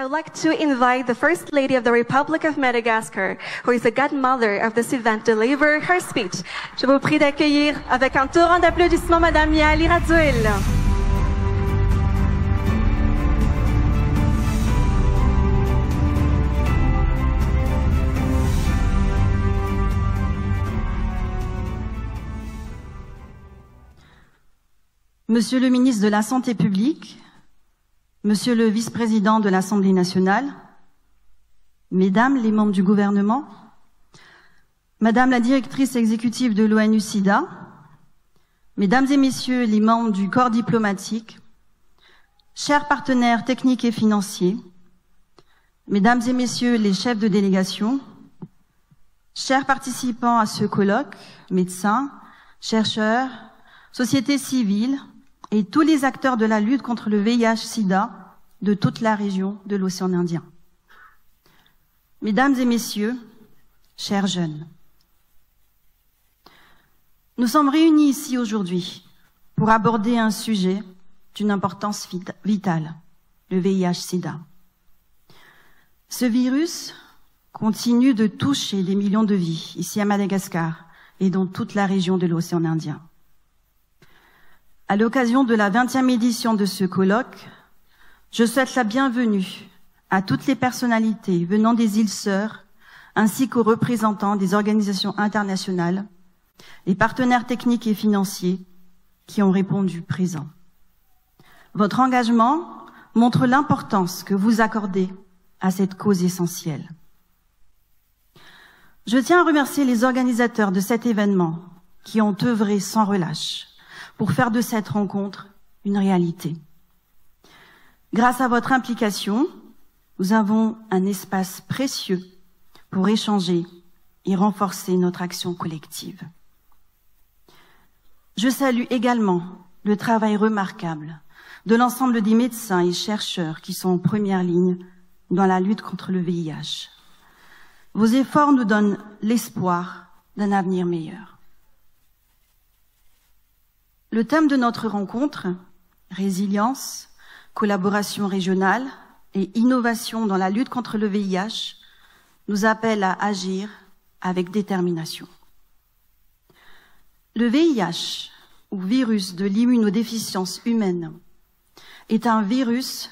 would like to invite the First Lady of the Republic of Madagascar, who is the godmother of this event, to deliver her speech. Je vous prie d'accueillir avec un torrent d'applaudissements Madame Miali Radziwill. Monsieur le ministre de la Santé publique, Monsieur le vice-président de l'Assemblée nationale, Mesdames les membres du gouvernement, Madame la directrice exécutive de l'ONU-SIDA, Mesdames et Messieurs les membres du corps diplomatique, chers partenaires techniques et financiers, Mesdames et Messieurs les chefs de délégation, chers participants à ce colloque, médecins, chercheurs, société civile, et tous les acteurs de la lutte contre le VIH-Sida de toute la région de l'océan Indien. Mesdames et messieurs, chers jeunes, nous sommes réunis ici aujourd'hui pour aborder un sujet d'une importance vitale, le VIH-Sida. Ce virus continue de toucher des millions de vies ici à Madagascar et dans toute la région de l'océan Indien. À l'occasion de la 20e édition de ce colloque, je souhaite la bienvenue à toutes les personnalités venant des îles Sœurs, ainsi qu'aux représentants des organisations internationales, les partenaires techniques et financiers qui ont répondu présents. Votre engagement montre l'importance que vous accordez à cette cause essentielle. Je tiens à remercier les organisateurs de cet événement qui ont œuvré sans relâche pour faire de cette rencontre une réalité. Grâce à votre implication, nous avons un espace précieux pour échanger et renforcer notre action collective. Je salue également le travail remarquable de l'ensemble des médecins et chercheurs qui sont en première ligne dans la lutte contre le VIH. Vos efforts nous donnent l'espoir d'un avenir meilleur. Le thème de notre rencontre, résilience, collaboration régionale et innovation dans la lutte contre le VIH, nous appelle à agir avec détermination. Le VIH, ou virus de l'immunodéficience humaine, est un virus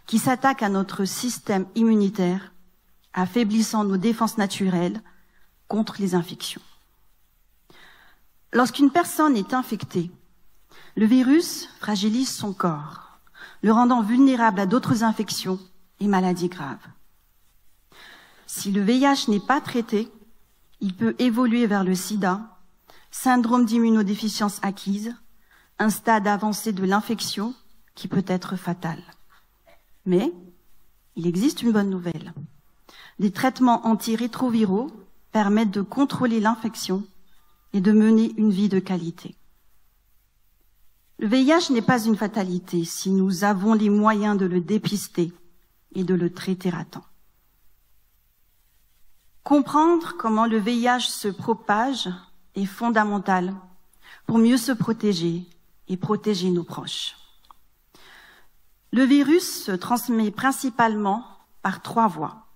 qui s'attaque à notre système immunitaire, affaiblissant nos défenses naturelles contre les infections. Lorsqu'une personne est infectée, le virus fragilise son corps, le rendant vulnérable à d'autres infections et maladies graves. Si le VIH n'est pas traité, il peut évoluer vers le sida, syndrome d'immunodéficience acquise, un stade avancé de l'infection qui peut être fatal. Mais il existe une bonne nouvelle. Des traitements antirétroviraux permettent de contrôler l'infection et de mener une vie de qualité. Le VIH n'est pas une fatalité si nous avons les moyens de le dépister et de le traiter à temps. Comprendre comment le VIH se propage est fondamental pour mieux se protéger et protéger nos proches. Le virus se transmet principalement par 3 voies.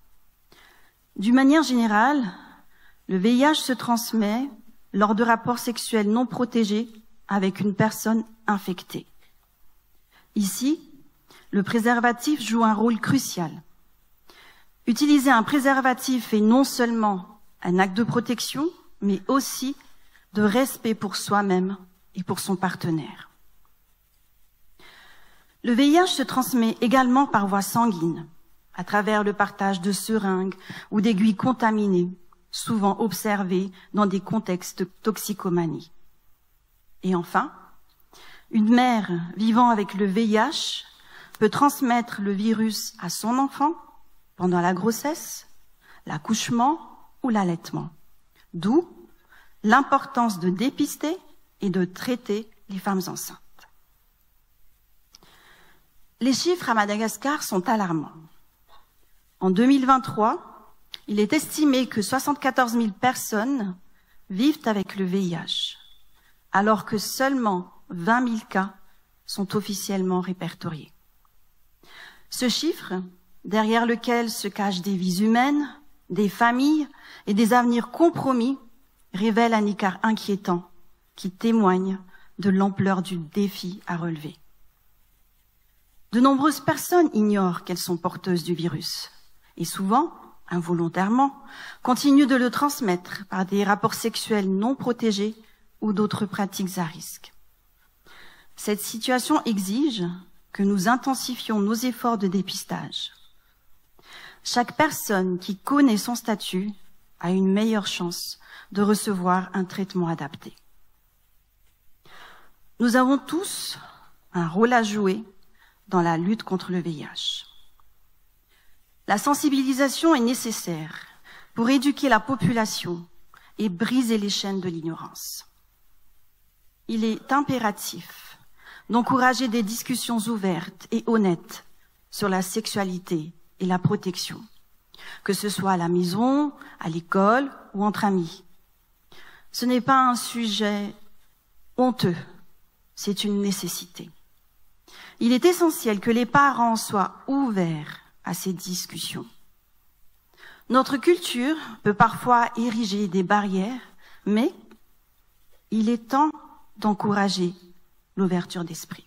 D'une manière générale, le VIH se transmet lors de rapports sexuels non protégés avec une personne infectée. Ici, le préservatif joue un rôle crucial. Utiliser un préservatif est non seulement un acte de protection, mais aussi de respect pour soi-même et pour son partenaire. Le VIH se transmet également par voie sanguine, à travers le partage de seringues ou d'aiguilles contaminées, souvent observées dans des contextes de toxicomanie. Et enfin, une mère vivant avec le VIH peut transmettre le virus à son enfant pendant la grossesse, l'accouchement ou l'allaitement. D'où l'importance de dépister et de traiter les femmes enceintes. Les chiffres à Madagascar sont alarmants. En 2023, il est estimé que 74 000 personnes vivent avec le VIH, alors que seulement 20 000 cas sont officiellement répertoriés. Ce chiffre derrière lequel se cachent des vies humaines, des familles et des avenirs compromis, révèle un écart inquiétant qui témoigne de l'ampleur du défi à relever. De nombreuses personnes ignorent qu'elles sont porteuses du virus et souvent, involontairement, continuent de le transmettre par des rapports sexuels non protégés ou d'autres pratiques à risque. Cette situation exige que nous intensifions nos efforts de dépistage. Chaque personne qui connaît son statut a une meilleure chance de recevoir un traitement adapté. Nous avons tous un rôle à jouer dans la lutte contre le VIH. La sensibilisation est nécessaire pour éduquer la population et briser les chaînes de l'ignorance. Il est impératif d'encourager des discussions ouvertes et honnêtes sur la sexualité et la protection, que ce soit à la maison, à l'école ou entre amis. Ce n'est pas un sujet honteux, c'est une nécessité. Il est essentiel que les parents soient ouverts à ces discussions. Notre culture peut parfois ériger des barrières, mais il est temps d'encourager l'ouverture d'esprit.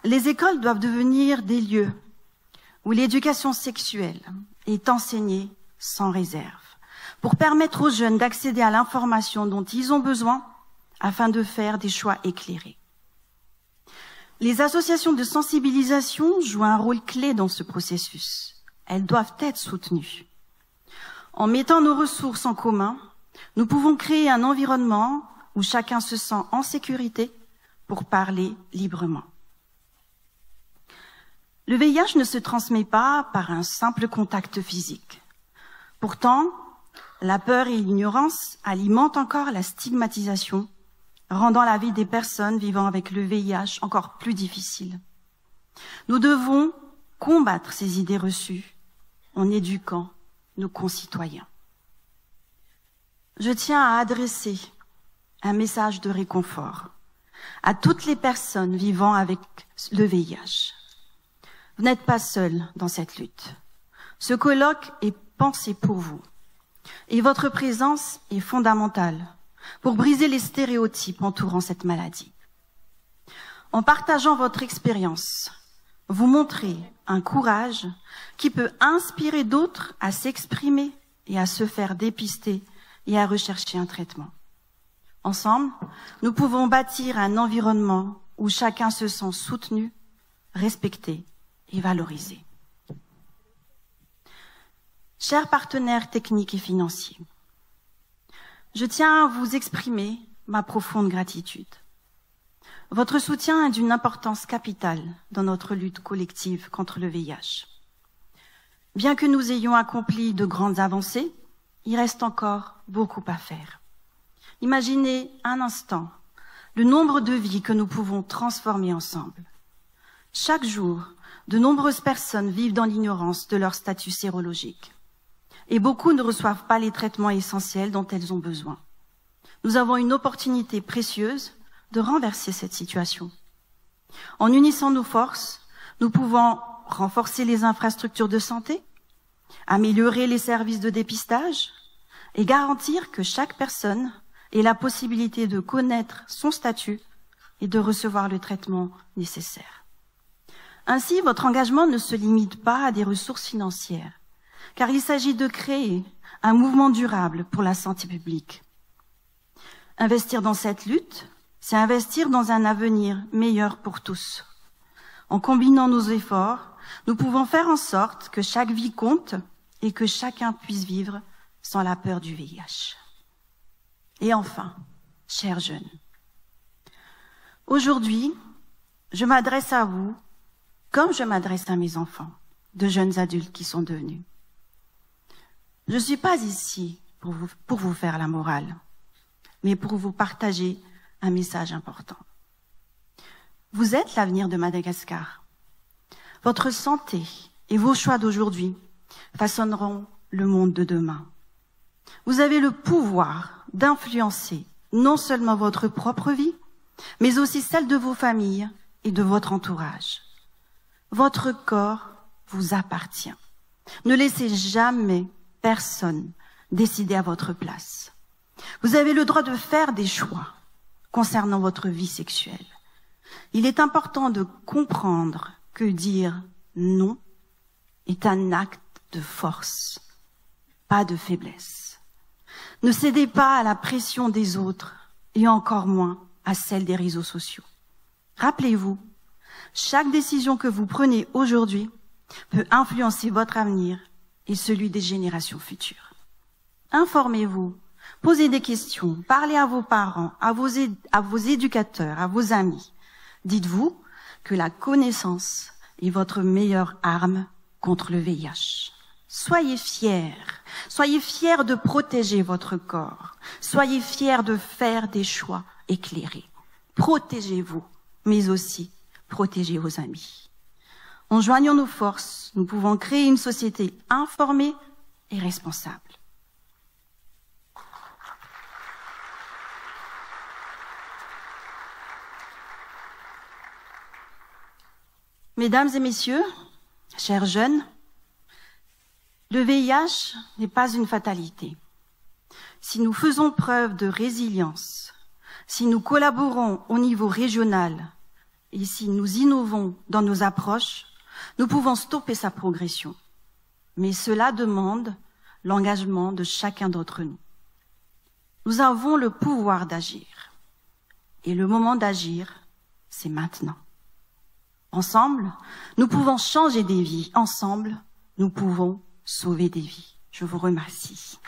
Les écoles doivent devenir des lieux où l'éducation sexuelle est enseignée sans réserve, pour permettre aux jeunes d'accéder à l'information dont ils ont besoin afin de faire des choix éclairés. Les associations de sensibilisation jouent un rôle clé dans ce processus. Elles doivent être soutenues. En mettant nos ressources en commun, nous pouvons créer un environnement où chacun se sent en sécurité pour parler librement. Le VIH ne se transmet pas par un simple contact physique. Pourtant, la peur et l'ignorance alimentent encore la stigmatisation, rendant la vie des personnes vivant avec le VIH encore plus difficile. Nous devons combattre ces idées reçues en éduquant nos concitoyens. Je tiens à adresser un message de réconfort à toutes les personnes vivant avec le VIH. Vous n'êtes pas seuls dans cette lutte. Ce colloque est pensé pour vous. Et votre présence est fondamentale pour briser les stéréotypes entourant cette maladie. En partageant votre expérience, vous montrez un courage qui peut inspirer d'autres à s'exprimer et à se faire dépister et à rechercher un traitement. Ensemble, nous pouvons bâtir un environnement où chacun se sent soutenu, respecté et valorisé. Chers partenaires techniques et financiers, je tiens à vous exprimer ma profonde gratitude. Votre soutien est d'une importance capitale dans notre lutte collective contre le VIH. Bien que nous ayons accompli de grandes avancées, il reste encore beaucoup à faire. Imaginez un instant le nombre de vies que nous pouvons transformer ensemble. Chaque jour, de nombreuses personnes vivent dans l'ignorance de leur statut sérologique. Et beaucoup ne reçoivent pas les traitements essentiels dont elles ont besoin. Nous avons une opportunité précieuse de renverser cette situation. En unissant nos forces, nous pouvons renforcer les infrastructures de santé, améliorer les services de dépistage et garantir que chaque personne ait la possibilité de connaître son statut et de recevoir le traitement nécessaire. Ainsi, votre engagement ne se limite pas à des ressources financières, car il s'agit de créer un mouvement durable pour la santé publique. Investir dans cette lutte, c'est investir dans un avenir meilleur pour tous. En combinant nos efforts, nous pouvons faire en sorte que chaque vie compte et que chacun puisse vivre sans la peur du VIH. Et enfin, chers jeunes, aujourd'hui, je m'adresse à vous comme je m'adresse à mes enfants, de jeunes adultes qui sont devenus. Je ne suis pas ici pour vous faire la morale, mais pour vous partager un message important. Vous êtes l'avenir de Madagascar. Votre santé et vos choix d'aujourd'hui façonneront le monde de demain. Vous avez le pouvoir d'influencer non seulement votre propre vie, mais aussi celle de vos familles et de votre entourage. Votre corps vous appartient. Ne laissez jamais personne décider à votre place. Vous avez le droit de faire des choix concernant votre vie sexuelle. Il est important de comprendre que dire non est un acte de force, pas de faiblesse. Ne cédez pas à la pression des autres et encore moins à celle des réseaux sociaux. Rappelez-vous, chaque décision que vous prenez aujourd'hui peut influencer votre avenir et celui des générations futures. Informez-vous, posez des questions, parlez à vos parents, à vos éducateurs, à vos amis. Dites-vous que la connaissance est votre meilleure arme contre le VIH. Soyez fiers de protéger votre corps. Soyez fiers de faire des choix éclairés. Protégez-vous, mais aussi protégez vos amis. En joignant nos forces, nous pouvons créer une société informée et responsable. Mesdames et messieurs, chers jeunes, le VIH n'est pas une fatalité. Si nous faisons preuve de résilience, si nous collaborons au niveau régional et si nous innovons dans nos approches, nous pouvons stopper sa progression. Mais cela demande l'engagement de chacun d'entre nous. Nous avons le pouvoir d'agir. Et le moment d'agir, c'est maintenant. Ensemble, nous pouvons changer des vies. Ensemble, nous pouvons sauver des vies. Je vous remercie.